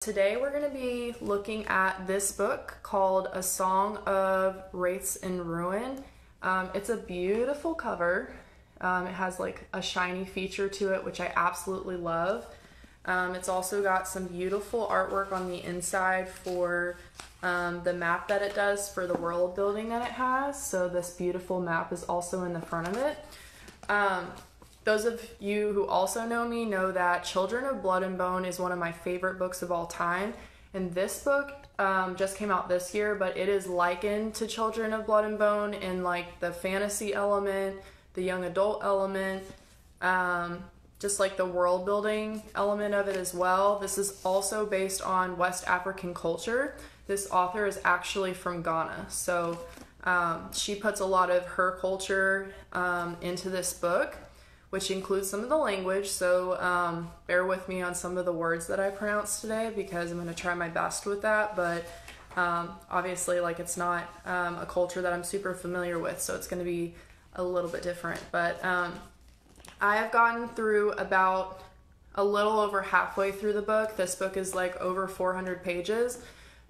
Today we're going to be looking at this book called A Song of Wraiths in Ruin. It's a beautiful cover. It has like a shiny feature to it, which I absolutely love. It's also got some beautiful artwork on the inside for the map that it does for the world building that it has. So this beautiful map is also in the front of it. Those of you who also know me know that Children of Blood and Bone is one of my favorite books of all time. And this book just came out this year, but it is likened to Children of Blood and Bone in like the fantasy element, the young adult element, just like the world building element of it as well. This is also based on West African culture. This author is actually from Ghana. So she puts a lot of her culture into this book, which includes some of the language, so bear with me on some of the words that I pronounce today because I'm going to try my best with that, but obviously like it's not a culture that I'm super familiar with, so it's going to be a little bit different. But I have gotten through about a little over halfway through the book. This book is like over 400 pages,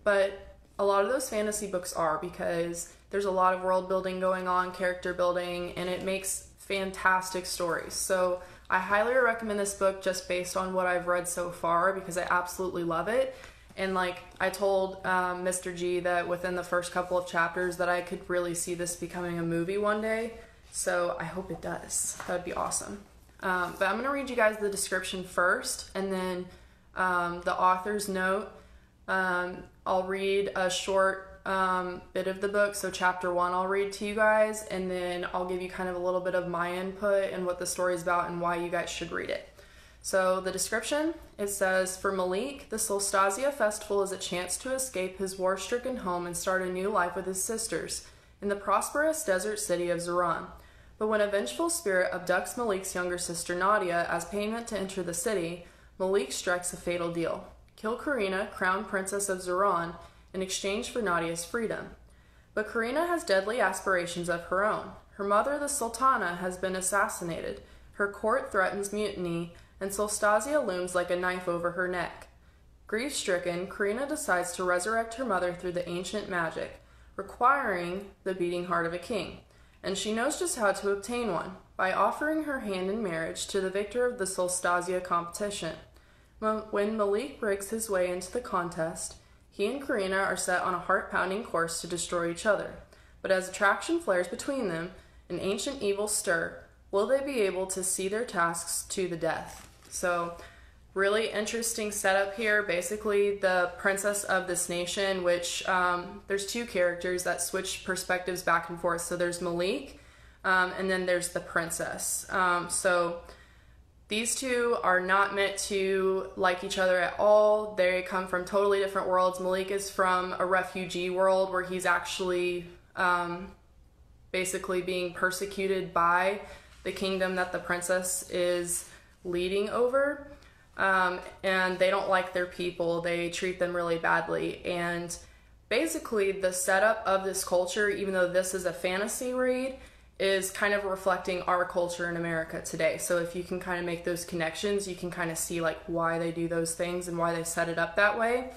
but a lot of those fantasy books are because there's a lot of world building going on, character building, and it makes fantastic stories. So I highly recommend this book just based on what I've read so far because I absolutely love it. And like I told Mr. G that within the first couple of chapters that I could really see this becoming a movie one day. So I hope it does. That would be awesome. But I'm going to read you guys the description first and then the author's note. I'll read a short bit of the book, so chapter 1 I'll read to you guys, and then I'll give you kind of a little bit of my input and what the story is about and why you guys should read it. So the description, it says, for Malik, the Solstasia festival is a chance to escape his war-stricken home and start a new life with his sisters in the prosperous desert city of Zoran. But when a vengeful spirit abducts Malik's younger sister Nadia as payment to enter the city, Malik strikes a fatal deal. Kill Karina, crown princess of Zoran, in exchange for Nadia's freedom. But Karina has deadly aspirations of her own. Her mother, the Sultana, has been assassinated. Her court threatens mutiny, and Solstasia looms like a knife over her neck. Grief-stricken, Karina decides to resurrect her mother through the ancient magic, requiring the beating heart of a king. And she knows just how to obtain one, by offering her hand in marriage to the victor of the Solstasia competition. When Malik breaks his way into the contest, he and Karina are set on a heart-pounding course to destroy each other. But as attraction flares between them, an ancient evil stir, will they be able to see their tasks to the death? So, really interesting setup here. Basically, the princess of this nation, which there's two characters that switch perspectives back and forth. So there's Malik, and then there's the princess. So these two are not meant to like each other at all. They come from totally different worlds. Malik is from a refugee world where he's actually basically being persecuted by the kingdom that the princess is leading over. And they don't like their people. They treat them really badly. And basically the setup of this culture, even though this is a fantasy read, is kind of reflecting our culture in America today. So if you can kind of make those connections, you can kind of see like why they do those things and why they set it up that way.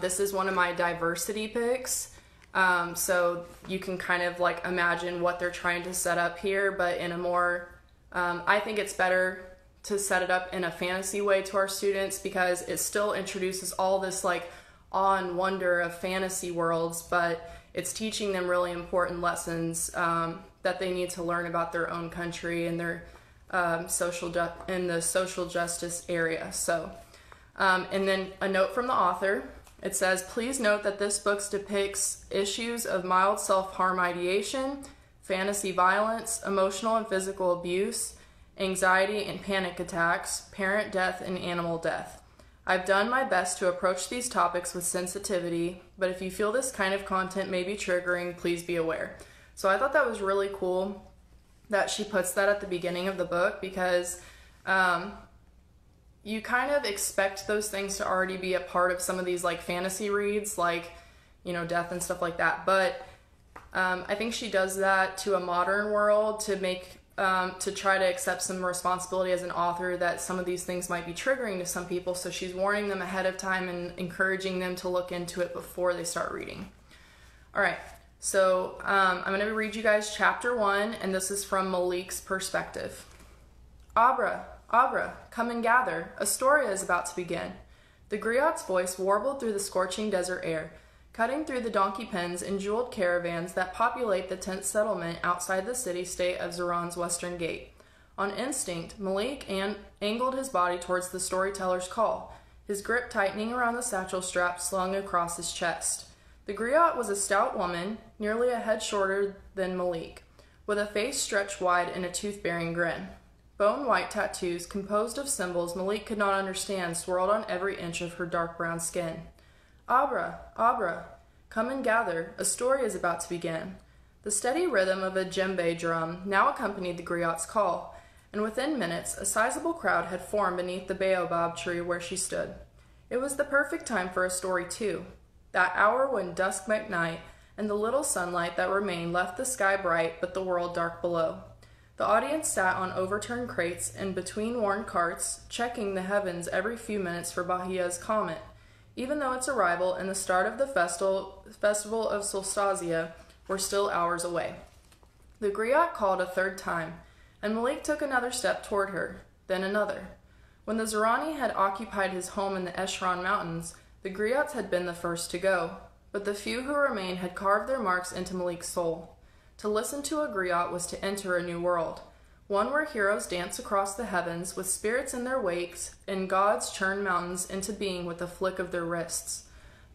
This is one of my diversity picks. So you can kind of like imagine what they're trying to set up here, but in a more, I think it's better to set it up in a fantasy way to our students because it still introduces all this like awe and wonder of fantasy worlds, but it's teaching them really important lessons that they need to learn about their own country and their in the social justice area. So, and then a note from the author. It says, please note that this book depicts issues of mild self-harm ideation, fantasy violence, emotional and physical abuse, anxiety and panic attacks, parent death, and animal death. I've done my best to approach these topics with sensitivity, but if you feel this kind of content may be triggering, please be aware. So I thought that was really cool that she puts that at the beginning of the book because you kind of expect those things to already be a part of some of these like fantasy reads, like, you know, death and stuff like that. But I think she does that to a modern world to make to try to accept some responsibility as an author that some of these things might be triggering to some people, so she's warning them ahead of time and encouraging them to look into it before they start reading. All right, so I'm going to read you guys chapter 1, and this is from Malik's perspective. Abra, Abra, come and gather. A story is about to begin. The griot's voice warbled through the scorching desert air, cutting through the donkey pens and jeweled caravans that populate the tent settlement outside the city-state of Zoran's western gate. On instinct, Malik angled his body towards the storyteller's call, his grip tightening around the satchel strap slung across his chest. The griot was a stout woman, nearly a head shorter than Malik, with a face stretched wide in a tooth-bearing grin. Bone-white tattoos composed of symbols Malik could not understand swirled on every inch of her dark brown skin. Abra, Abra, come and gather. A story is about to begin. The steady rhythm of a djembe drum now accompanied the griot's call, and within minutes a sizable crowd had formed beneath the baobab tree where she stood. It was the perfect time for a story, too. That hour when dusk met night, and the little sunlight that remained left the sky bright but the world dark below. The audience sat on overturned crates and between worn carts, checking the heavens every few minutes for Bahia's comet, even though its arrival and the start of the festival of Solstazia were still hours away. The griot called a third time, and Malik took another step toward her, then another. When the Zorani had occupied his home in the Eshra mountains, the griots had been the first to go, but the few who remained had carved their marks into Malik's soul. To listen to a griot was to enter a new world, one where heroes dance across the heavens with spirits in their wakes, and gods churn mountains into being with a flick of their wrists.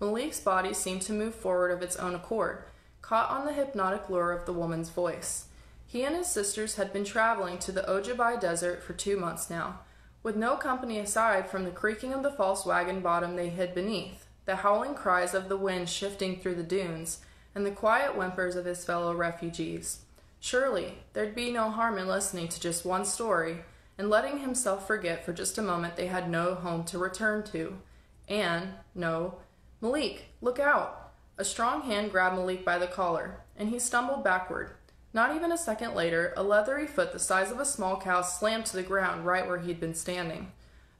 Malik's body seemed to move forward of its own accord, caught on the hypnotic lure of the woman's voice. He and his sisters had been traveling to the Ojabai Desert for 2 months now, with no company aside from the creaking of the false wagon bottom they hid beneath, the howling cries of the wind shifting through the dunes, and the quiet whimpers of his fellow refugees. Surely, there'd be no harm in listening to just one story, and letting himself forget for just a moment they had no home to return to. And, no, Malik, look out! A strong hand grabbed Malik by the collar, and he stumbled backward. Not even a second later, a leathery foot the size of a small cow slammed to the ground right where he'd been standing.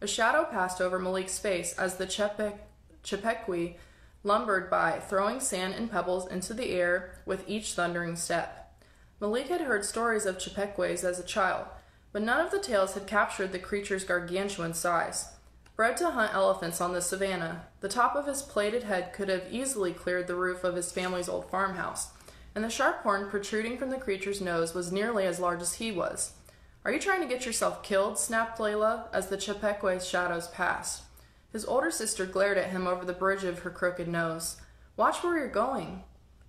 A shadow passed over Malik's face as the Chepequi lumbered by, throwing sand and pebbles into the air with each thundering step. Malik had heard stories of Chepeques as a child, but none of the tales had captured the creature's gargantuan size. Bred to hunt elephants on the savannah, the top of his plated head could have easily cleared the roof of his family's old farmhouse, and the sharp horn protruding from the creature's nose was nearly as large as he was. "Are you trying to get yourself killed?" snapped Layla as the Chepeque's shadows passed. His older sister glared at him over the bridge of her crooked nose. "Watch where you're going."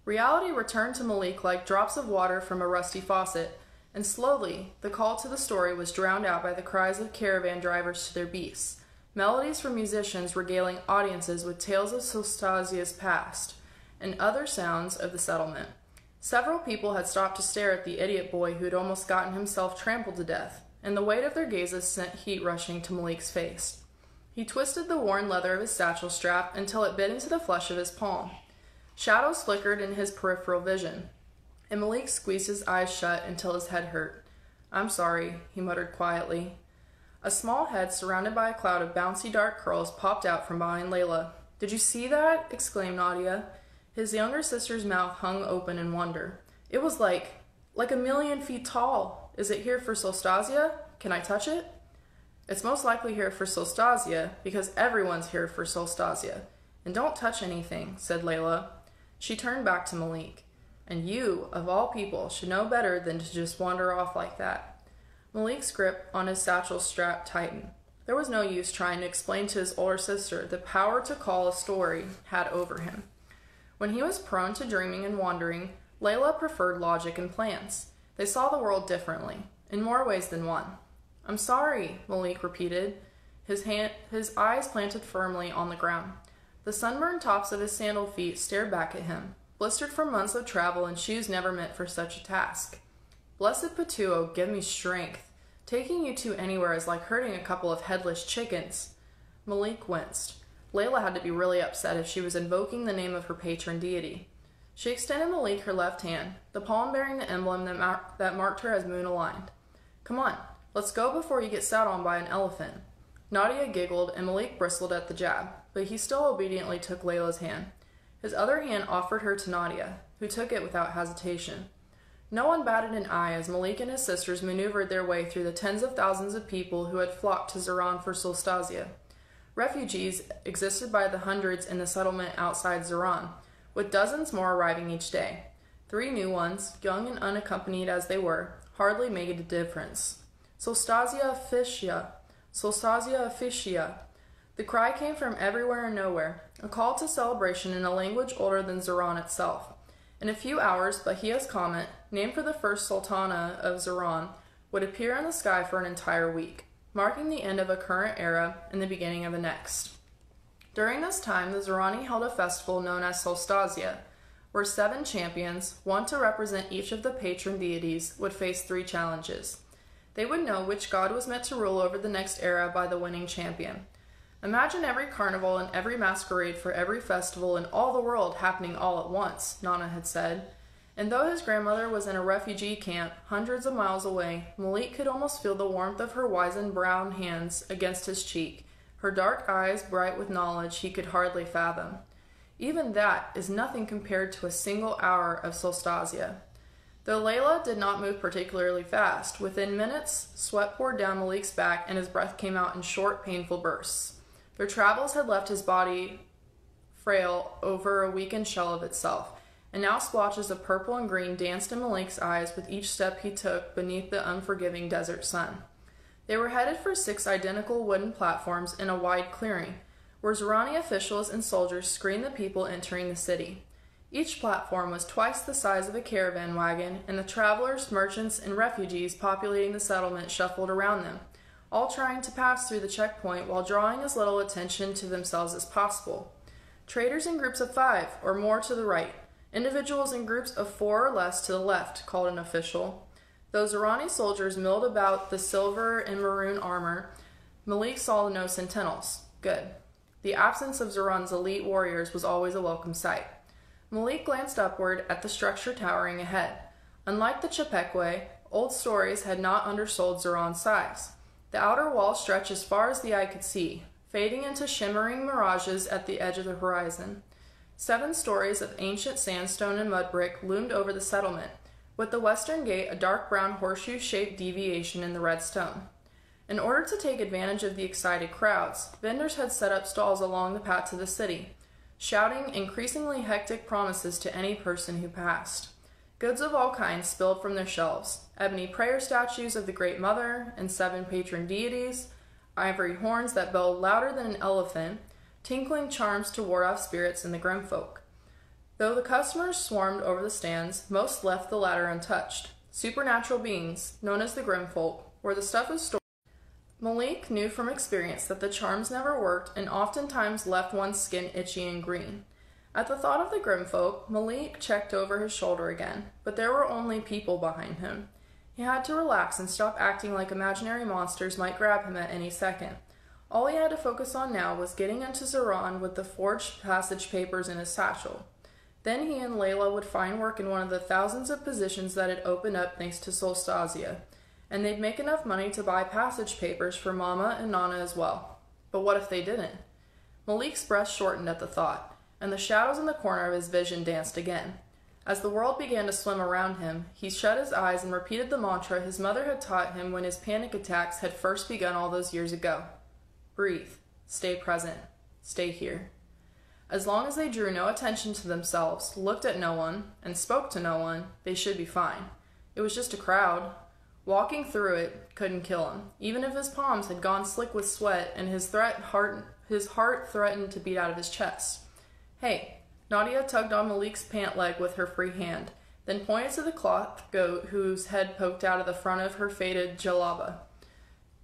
Reality returned to Malik like drops of water from a rusty faucet, and slowly the call to the story was drowned out by the cries of caravan drivers to their beasts, melodies from musicians regaling audiences with tales of Solstazia's past, and other sounds of the settlement. Several people had stopped to stare at the idiot boy who had almost gotten himself trampled to death, and the weight of their gazes sent heat rushing to Malik's face. He twisted the worn leather of his satchel strap until it bit into the flesh of his palm. Shadows flickered in his peripheral vision, and Malik squeezed his eyes shut until his head hurt. "I'm sorry," he muttered quietly. A small head surrounded by a cloud of bouncy dark curls popped out from behind Layla. "Did you see that?" exclaimed Nadia. His younger sister's mouth hung open in wonder. "It was like 1,000,000 feet tall. Is it here for Solstazia? Can I touch it?" "It's most likely here for Solstazia, because everyone's here for Solstazia. And don't touch anything," said Layla. She turned back to Malik. "And you, of all people, should know better than to just wander off like that." Malik's grip on his satchel strap tightened. There was no use trying to explain to his older sister the power to call a story had over him. When he was prone to dreaming and wandering, Layla preferred logic and plans. They saw the world differently, in more ways than one. "I'm sorry," Malik repeated, his eyes planted firmly on the ground. The sunburned tops of his sandal feet stared back at him, blistered from months of travel and shoes never meant for such a task. "Blessed Patuo, give me strength. Taking you two anywhere is like hurting a couple of headless chickens." Malik winced. Layla had to be really upset if she was invoking the name of her patron deity. She extended Malik her left hand, the palm bearing the emblem that marked her as moon-aligned. Come on, let's go before you get sat on by an elephant. Nadia giggled and Malik bristled at the jab, but he still obediently took Layla's hand. His other hand offered her to Nadia, who took it without hesitation. No one batted an eye as Malik and his sisters maneuvered their way through the tens of thousands of people who had flocked to Zeran for Solstasia. Refugees existed by the hundreds in the settlement outside Zeran, with dozens more arriving each day. 3 new ones, young and unaccompanied as they were, hardly made a difference. Solstasia officia! Solstasia officia! The cry came from everywhere and nowhere, a call to celebration in a language older than Zeran itself. In a few hours, Bahia's comet, named for the first sultana of Zeran, would appear in the sky for an entire week, marking the end of a current era and the beginning of a next. During this time, the Zerani held a festival known as Solstasia, where 7 champions, one to represent each of the patron deities, would face 3 challenges. They would know which god was meant to rule over the next era by the winning champion. Imagine every carnival and every masquerade for every festival in all the world happening all at once, Nana had said. And though his grandmother was in a refugee camp hundreds of miles away, Malik could almost feel the warmth of her wizened brown hands against his cheek, her dark eyes bright with knowledge he could hardly fathom. Even that is nothing compared to a single hour of Solstasia. Though Layla did not move particularly fast, within minutes, sweat poured down Malik's back and his breath came out in short, painful bursts. Their travels had left his body frail over a weakened shell of itself, and now splotches of purple and green danced in Malik's eyes with each step he took beneath the unforgiving desert sun. They were headed for 6 identical wooden platforms in a wide clearing, where Zerani officials and soldiers screened the people entering the city. Each platform was twice the size of a caravan wagon, and the travelers, merchants, and refugees populating the settlement shuffled around them, all trying to pass through the checkpoint while drawing as little attention to themselves as possible. Traders in groups of 5 or more to the right, individuals in groups of 4 or less to the left, called an official. Though Zerani soldiers milled about the silver and maroon armor, Malik saw no sentinels. Good. The absence of Zeran's elite warriors was always a welcome sight. Malik glanced upward at the structure towering ahead. Unlike the Chapekwe, old stories had not undersold Zeran's size. The outer wall stretched as far as the eye could see, fading into shimmering mirages at the edge of the horizon. 7 stories of ancient sandstone and mud brick loomed over the settlement, with the western gate a dark brown horseshoe-shaped deviation in the red stone. In order to take advantage of the excited crowds, vendors had set up stalls along the path to the city, shouting increasingly hectic promises to any person who passed. Goods of all kinds spilled from their shelves, ebony prayer statues of the Great Mother and 7 patron deities, ivory horns that bellowed louder than an elephant, tinkling charms to ward off spirits and the grim folk. Though the customers swarmed over the stands, most left the latter untouched. Supernatural beings, known as the grim folk, were the stuff of stories. Malik knew from experience that the charms never worked and oftentimes left one's skin itchy and green. At the thought of the grim folk, Malik checked over his shoulder again, but there were only people behind him. He had to relax and stop acting like imaginary monsters might grab him at any second. All he had to focus on now was getting into Zeran with the forged passage papers in his satchel. Then he and Layla would find work in one of the thousands of positions that had opened up thanks to Solstasia, and they'd make enough money to buy passage papers for Mama and Nana as well. But what if they didn't? Malik's breath shortened at the thought, and the shadows in the corner of his vision danced again. As the world began to swim around him, he shut his eyes and repeated the mantra his mother had taught him when his panic attacks had first begun all those years ago. Breathe. Stay present. Stay here. As long as they drew no attention to themselves, looked at no one, and spoke to no one, they should be fine. It was just a crowd. Walking through it couldn't kill him, even if his palms had gone slick with sweat and his heart threatened to beat out of his chest. Hey, Nadia tugged on Malik's pant leg with her free hand, then pointed to the cloth goat whose head poked out of the front of her faded jalaba.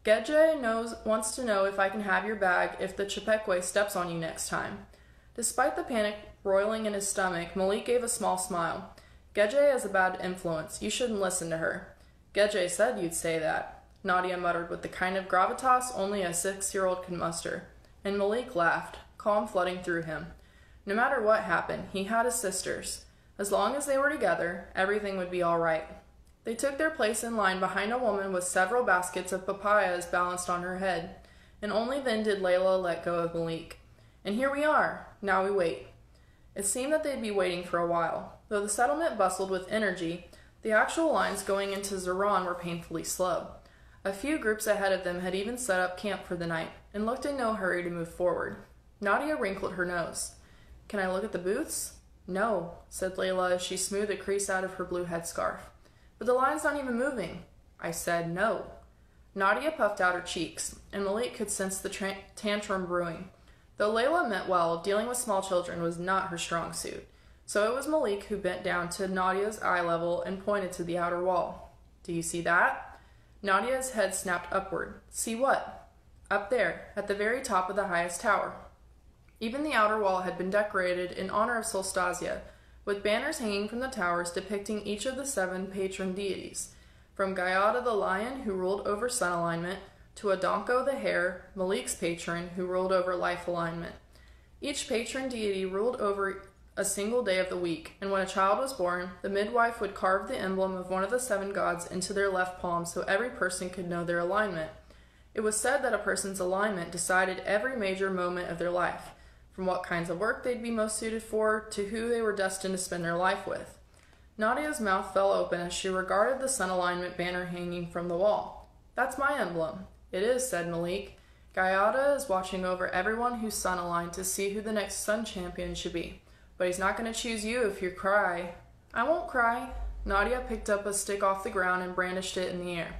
Gedje wants to know if I can have your bag if the Chapekwe steps on you next time. Despite the panic roiling in his stomach, Malik gave a small smile. Gedje is a bad influence. You shouldn't listen to her. Gedje said you'd say that, Nadia muttered with the kind of gravitas only a 6-year-old could muster. And Malik laughed, calm flooding through him. No matter what happened, he had his sisters. As long as they were together, everything would be all right. They took their place in line behind a woman with several baskets of papayas balanced on her head, and only then did Layla let go of Malik. And here we are. Now we wait. It seemed that they'd be waiting for a while. Though the settlement bustled with energy, the actual lines going into Zoran were painfully slow. A few groups ahead of them had even set up camp for the night, and looked in no hurry to move forward. Nadia wrinkled her nose. "Can I look at the booths?" "No," said Layla as she smoothed a crease out of her blue headscarf. "But the line's not even moving." "I said no." Nadia puffed out her cheeks, and Malik could sense the tantrum brewing. Though Layla meant well, dealing with small children was not her strong suit. So it was Malik who bent down to Nadia's eye level and pointed to the outer wall. "Do you see that?" Nadia's head snapped upward. "See what?" "Up there, at the very top of the highest tower." Even the outer wall had been decorated in honor of Solstasia, with banners hanging from the towers depicting each of the 7 patron deities, from Gayada the lion, who ruled over sun alignment, to Adonko the hare, Malik's patron, who ruled over life alignment. Each patron deity ruled over a single day of the week, and when a child was born, the midwife would carve the emblem of one of the 7 gods into their left palm so every person could know their alignment. It was said that a person's alignment decided every major moment of their life, from what kinds of work they'd be most suited for to who they were destined to spend their life with. Nadia's mouth fell open as she regarded the sun alignment banner hanging from the wall. "That's my emblem." "It is," said Malik. "Gayada is watching over everyone who's sun aligned to see who the next sun champion should be. But he's not going to choose you if you cry." "I won't cry." Nadia picked up a stick off the ground and brandished it in the air.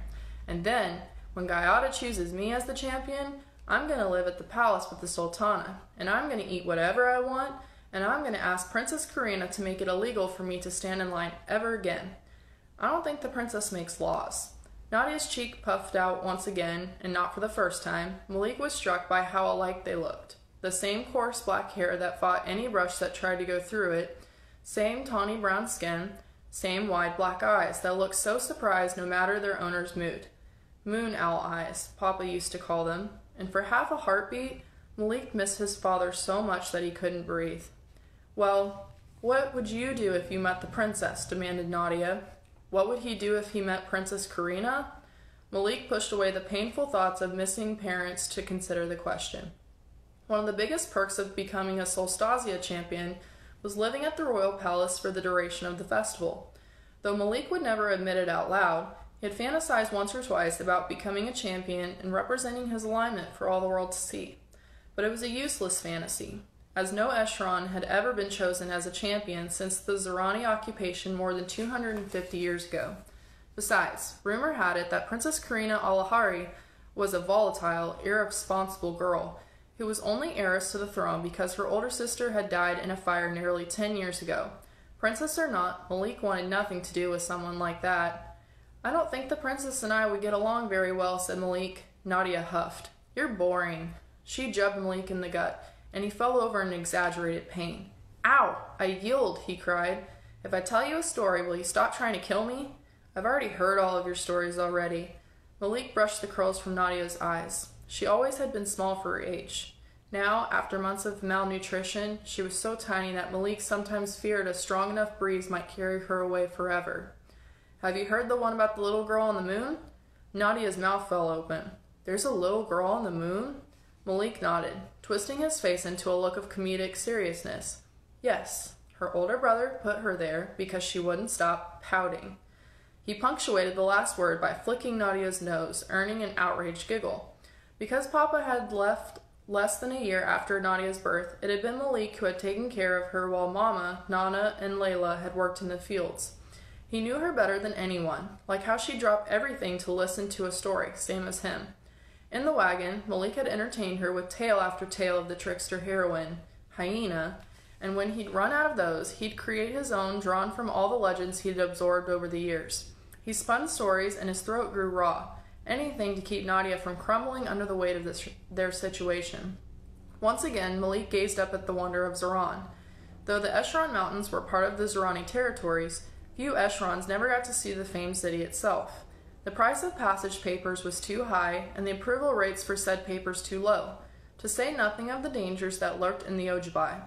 "And then, when Gayada chooses me as the champion, I'm going to live at the palace with the Sultana, and I'm going to eat whatever I want, and I'm going to ask Princess Karina to make it illegal for me to stand in line ever again." "I don't think the princess makes laws." Nadia's cheek puffed out once again, and not for the first time. Malik was struck by how alike they looked. The same coarse black hair that fought any brush that tried to go through it, same tawny brown skin, same wide black eyes that looked so surprised no matter their owner's mood. "Moon owl eyes," Papa used to call them, and for half a heartbeat, Malik missed his father so much that he couldn't breathe. "Well, what would you do if you met the princess?" demanded Nadia. What would he do if he met Princess Karina? Malik pushed away the painful thoughts of missing parents to consider the question. One of the biggest perks of becoming a Solstasia champion was living at the royal palace for the duration of the festival. Though Malik would never admit it out loud, he had fantasized once or twice about becoming a champion and representing his alignment for all the world to see. But it was a useless fantasy, as no Eshran had ever been chosen as a champion since the Zorani occupation more than 250 years ago. Besides, rumor had it that Princess Karina Alahari was a volatile, irresponsible girl who was only heiress to the throne because her older sister had died in a fire nearly 10 years ago. Princess or not, Malik wanted nothing to do with someone like that. "I don't think the princess and I would get along very well," said Malik. Nadia huffed. "You're boring." She jabbed Malik in the gut, and he fell over in exaggerated pain. "Ow! I yield," he cried. "If I tell you a story, will you stop trying to kill me?" "I've already heard all of your stories already." Malik brushed the curls from Nadia's eyes. She always had been small for her age. Now, after months of malnutrition, she was so tiny that Malik sometimes feared a strong enough breeze might carry her away forever. "Have you heard the one about the little girl on the moon?" Nadia's mouth fell open. "There's a little girl on the moon?" Malik nodded, twisting his face into a look of comedic seriousness. "Yes, her older brother put her there because she wouldn't stop pouting." He punctuated the last word by flicking Nadia's nose, earning an outraged giggle. Because Papa had left less than a year after Nadia's birth, it had been Malik who had taken care of her while Mama, Nana, and Layla had worked in the fields. He knew her better than anyone, like how she dropped everything to listen to a story, same as him. In the wagon, Malik had entertained her with tale after tale of the trickster heroine, Hyena, and when he'd run out of those, he'd create his own drawn from all the legends he'd absorbed over the years. He spun stories and his throat grew raw, anything to keep Nadia from crumbling under the weight of their situation. Once again, Malik gazed up at the wonder of Zoran. Though the Eshran Mountains were part of the Zorani territories, few Eshrans never got to see the famed city itself. The price of passage papers was too high, and the approval rates for said papers too low, to say nothing of the dangers that lurked in the Ojbai.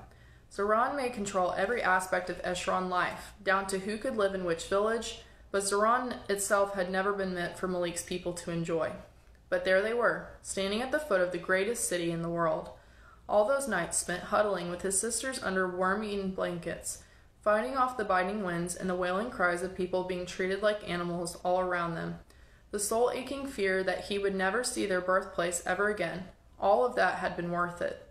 Zoran may control every aspect of Eshran life, down to who could live in which village, but Zoran itself had never been meant for Malik's people to enjoy. But there they were, standing at the foot of the greatest city in the world. All those nights spent huddling with his sisters under worm-eaten blankets, fighting off the biting winds and the wailing cries of people being treated like animals all around them. The soul-aching fear that he would never see their birthplace ever again, all of that had been worth it.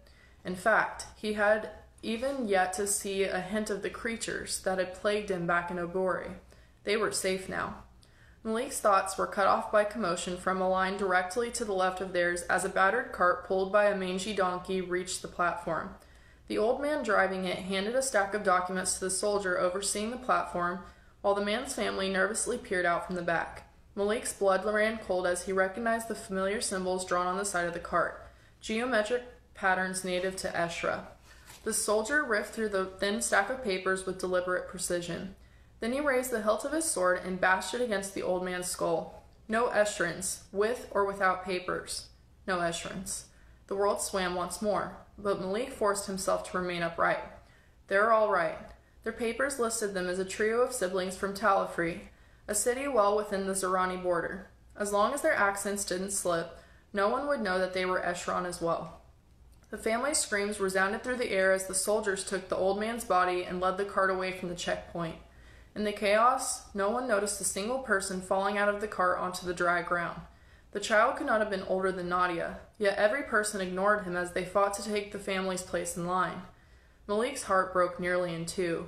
In fact, he had even yet to see a hint of the creatures that had plagued him back in Obori. They were safe now. Malik's thoughts were cut off by commotion from a line directly to the left of theirs as a battered cart pulled by a mangy donkey reached the platform. The old man driving it handed a stack of documents to the soldier overseeing the platform, while the man's family nervously peered out from the back. Malik's blood ran cold as he recognized the familiar symbols drawn on the side of the cart, geometric patterns native to Eshra. The soldier riffed through the thin stack of papers with deliberate precision. Then he raised the hilt of his sword and bashed it against the old man's skull. No Eshrans, with or without papers. No Eshrans. The world swam once more, but Malik forced himself to remain upright. They're all right. Their papers listed them as a trio of siblings from Talafri, a city well within the Zorani border. As long as their accents didn't slip, no one would know that they were Eshran as well. The family's screams resounded through the air as the soldiers took the old man's body and led the cart away from the checkpoint. In the chaos, no one noticed a single person falling out of the cart onto the dry ground. The child could not have been older than Nadia, yet every person ignored him as they fought to take the family's place in line. Malik's heart broke nearly in two.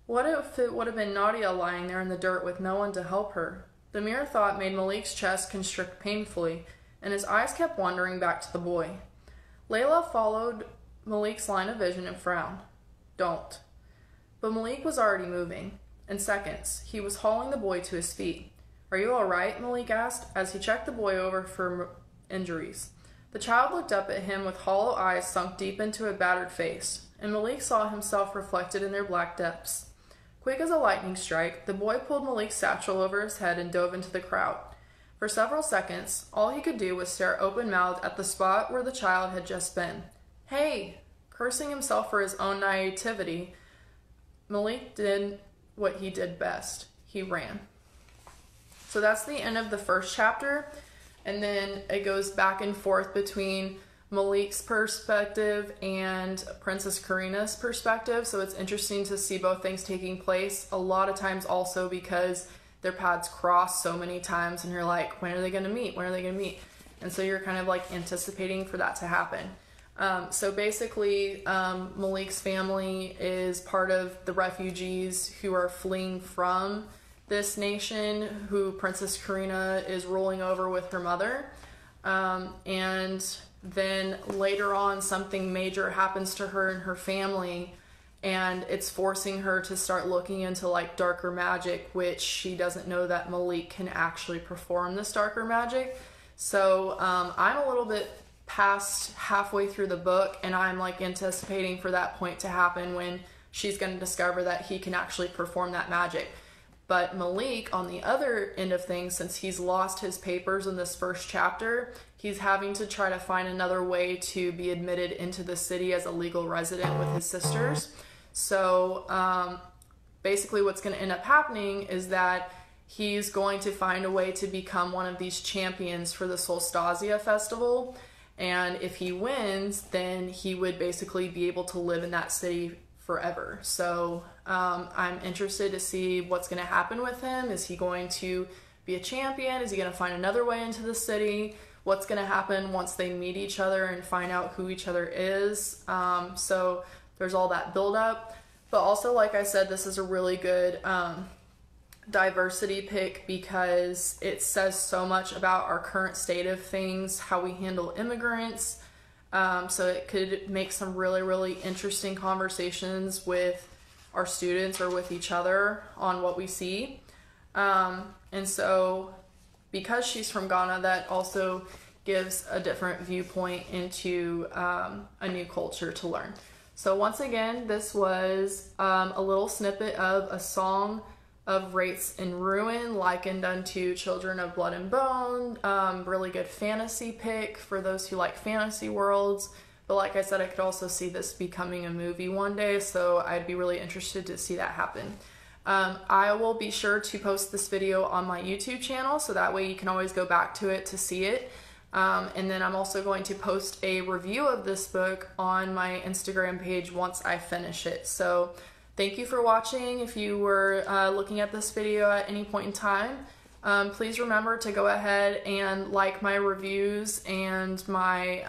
What if it would have been Nadia lying there in the dirt with no one to help her? The mere thought made Malik's chest constrict painfully, and his eyes kept wandering back to the boy. Layla followed Malik's line of vision and frowned. Don't. But Malik was already moving. In seconds, he was hauling the boy to his feet. Are you all right? Malik asked, as he checked the boy over for injuries. The child looked up at him with hollow eyes sunk deep into a battered face, and Malik saw himself reflected in their black depths. Quick as a lightning strike, the boy pulled Malik's satchel over his head and dove into the crowd. For several seconds, all he could do was stare open-mouthed at the spot where the child had just been. Hey! Cursing himself for his own naivety, Malik did what he did best. He ran. So that's the end of the first chapter, and then it goes back and forth between Malik's perspective and Princess Karina's perspective, so it's interesting to see both things taking place. A lot of times also because their paths cross so many times and you're like, when are they going to meet? When are they going to meet? And so you're kind of like anticipating for that to happen. So basically, Malik's family is part of the refugees who are fleeing from this nation, who Princess Karina is ruling over with her mother. And then later on, something major happens to her and her family, and it's forcing her to start looking into like darker magic, which she doesn't know that Malik can actually perform this darker magic. So I'm a little bit past halfway through the book, and I'm like anticipating for that point to happen when she's going to discover that he can actually perform that magic. But Malik, on the other end of things, since he's lost his papers in this first chapter, he's having to try to find another way to be admitted into the city as a legal resident with his sisters. So basically what's going to end up happening is that he's going to find a way to become one of these champions for the Solstasia festival. And if he wins, then he would basically be able to live in that city forever. So I'm interested to see what's going to happen with him. Is he going to be a champion? Is he going to find another way into the city? What's going to happen once they meet each other and find out who each other is? So there's all that build up. But also, like I said, this is a really good diversity pick because it says so much about our current state of things, how we handle immigrants. So it could make some really, really interesting conversations with our students or with each other on what we see. And so because she's from Ghana, that also gives a different viewpoint into a new culture to learn. So once again, this was a little snippet of a song of Wraiths in Ruin, likened unto Children of Blood and Bone. Really good fantasy pick for those who like fantasy worlds. But like I said, I could also see this becoming a movie one day, so I'd be really interested to see that happen. I will be sure to post this video on my YouTube channel, so that way you can always go back to it to see it. And then I'm also going to post a review of this book on my Instagram page once I finish it. So thank you for watching. If you were looking at this video at any point in time, please remember to go ahead and like my reviews and my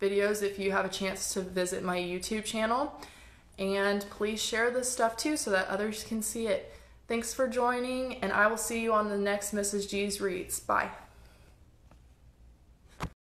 videos if you have a chance to visit my YouTube channel. And please share this stuff too so that others can see it. Thanks for joining, and I will see you on the next Mrs. G's Reads. Bye.